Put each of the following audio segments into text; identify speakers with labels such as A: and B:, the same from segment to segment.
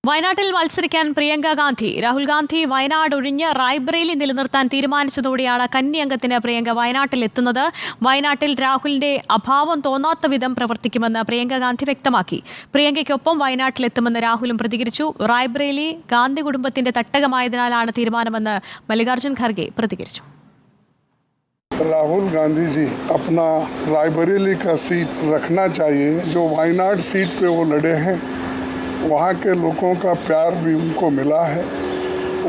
A: വയനാട്ടിൽ മത്സരിക്കാൻ പ്രിയങ്ക ഗാന്ധി. രാഹുൽ ഗാന്ധി വയനാട് ഒഴിഞ്ഞ് റായ്ബറേലി നിലനിർത്താൻ തീരുമാനിച്ചതോടെയാണ് കന്നി അംഗത്തിന് പ്രിയങ്ക വയനാട്ടിൽ എത്തുന്നത്. വയനാട്ടിൽ രാഹുലിന്റെ അഭാവം തോന്നാത്ത വിധം പ്രവർത്തിക്കുമെന്ന് പ്രിയങ്ക ഗാന്ധി വ്യക്തമാക്കി. പ്രിയങ്കയ്ക്കൊപ്പം വയനാട്ടിലെത്തുമെന്ന് രാഹുലും പ്രതികരിച്ചു. റായ്ബറേലി ഗാന്ധി കുടുംബത്തിന്റെ തട്ടകമായതിനാലാണ് തീരുമാനമെന്ന് മല്ലികാർജ്ജുൻ ഖർഗെ പ്രതികരിച്ചു.
B: राहुल गांधी जी अपना रायबरेली का सीट रखना चाहिए। जो वायनाड सीट पे वो लड़े हैं, वहाँ के लोगों का प्यार भी उनको मिला है।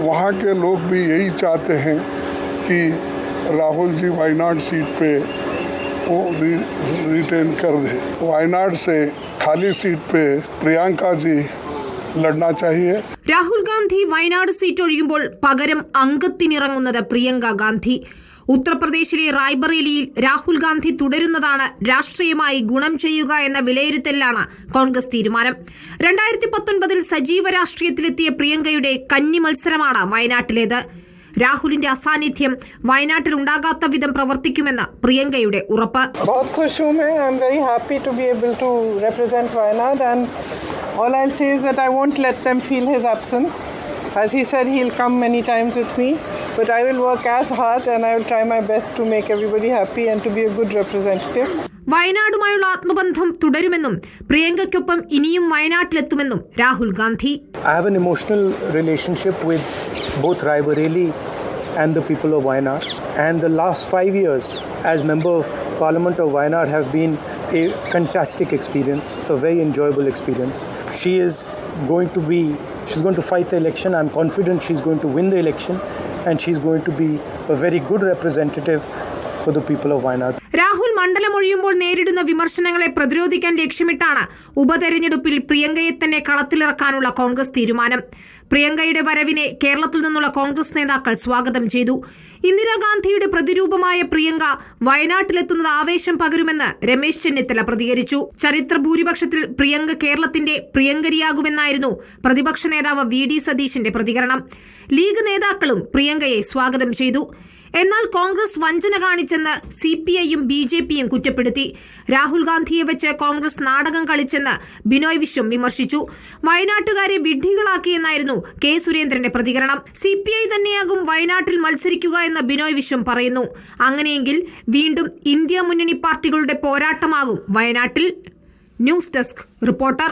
B: वहाँ के लोग भी यही चाहते हैं कि राहुल जी वायनाड सीट पे वो रिटेन कर दे। वायनाड से खाली सीट पे प्रियंका जी लड़ना चाहिए.
C: രാഹുൽ ഗാന്ധി വയനാട് സീറ്റ് ഒഴിയുമ്പോൾ പകരം അംഗത്തിനിറങ്ങുന്നത് പ്രിയങ്ക ഗാന്ധി. ഉത്തർപ്രദേശിലെ റായ്ബറേലിയിൽ രാഹുൽ ഗാന്ധി തുടരുന്നതാണ് രാഷ്ട്രീയമായി ഗുണം ചെയ്യുക എന്ന വിലയിരുത്തലിലാണ് കോൺഗ്രസ് തീരുമാനം. 2019 സജീവ രാഷ്ട്രീയത്തിലെത്തിയ പ്രിയങ്കയുടെ കന്നി മത്സരമാണ് വയനാട്ടിലേത്. രാഹുലിന്റെ അസാന്നിധ്യം വയനാട്ടിൽ ഉണ്ടാകാത്ത വിധം പ്രവർത്തിക്കുമെന്ന് പ്രിയങ്കയുടെ ഉറപ്പ്.
D: As he said, he'll come many times with me, but I will work as hard and I will try my best to make everybody happy and to be a good representative.
C: വയനാടുമായുള്ള ആത്മബന്ധം തുടരുമെന്നും പ്രിയങ്കയ്ക്കൊപ്പം ഇനിയും വയനാട്ടിലെത്തുമെന്നും Rahul Gandhi.
E: I have an emotional relationship with both Raebareli and the people of Wayanad, and the last 5 years as member of Parliament of Wayanad have been a fantastic experience, a very enjoyable experience. She's going to fight the election. I'm confident she's going to win the election and she's going to be a very good representative for the people of Wayanad.
C: Rahul മണ്ഡലം ഒഴിയുമ്പോൾ നേരിടുന്ന വിമർശനങ്ങളെ പ്രതിരോധിക്കാൻ ലക്ഷ്യമിട്ടാണ് ഉപതെരഞ്ഞെടുപ്പിൽ പ്രിയങ്കയെ തന്നെ കളത്തിലിറക്കാനുള്ള കോൺഗ്രസ് തീരുമാനം. പ്രിയങ്കയുടെ വരവിനെ കേരളത്തിൽ നിന്നുള്ള കോൺഗ്രസ് നേതാക്കൾ സ്വാഗതം ചെയ്തു. ഇന്ദിരാഗാന്ധിയുടെ പ്രതിരൂപമായ പ്രിയങ്ക വയനാട്ടിലെത്തുന്നത് ആവേശം പകരുമെന്ന് രമേശ് ചെന്നിത്തല പ്രതികരിച്ചു. ചരിത്ര ഭൂരിപക്ഷത്തിൽ പ്രിയങ്ക കേരളത്തിന്റെ പ്രിയങ്കരിയാകുമെന്നായിരുന്നു പ്രതിപക്ഷ നേതാവ് VD സതീശന്റെ പ്രതികരണം. ലീഗ് നേതാക്കളും പ്രിയങ്കയെ സ്വാഗതം ചെയ്തു. എന്നാൽ കോൺഗ്രസ് വഞ്ചന കാണിച്ചെന്ന് CPIയും BJPയും കുറ്റപ്പെടുത്തി. രാഹുൽ ഗാന്ധിയെ വെച്ച് കോൺഗ്രസ് നാടകം കളിച്ചെന്ന് ബിനോയ് വിശ്വം വിമർശിച്ചു. വയനാട്ടുകാരെ വിഡ്ഢികളാക്കിയെന്നായിരുന്നു K സുരേന്ദ്രന്റെ പ്രതികരണം. CPI തന്നെയാകും വയനാട്ടിൽ മത്സരിക്കുക എന്ന് ബിനോയ് വിശ്വം പറയുന്നു. അങ്ങനെയെങ്കിൽ വീണ്ടും ഇന്ത്യ മുന്നണി പാർട്ടികളുടെ പോരാട്ടമാകും വയനാട്ടിൽ. News desk reporter.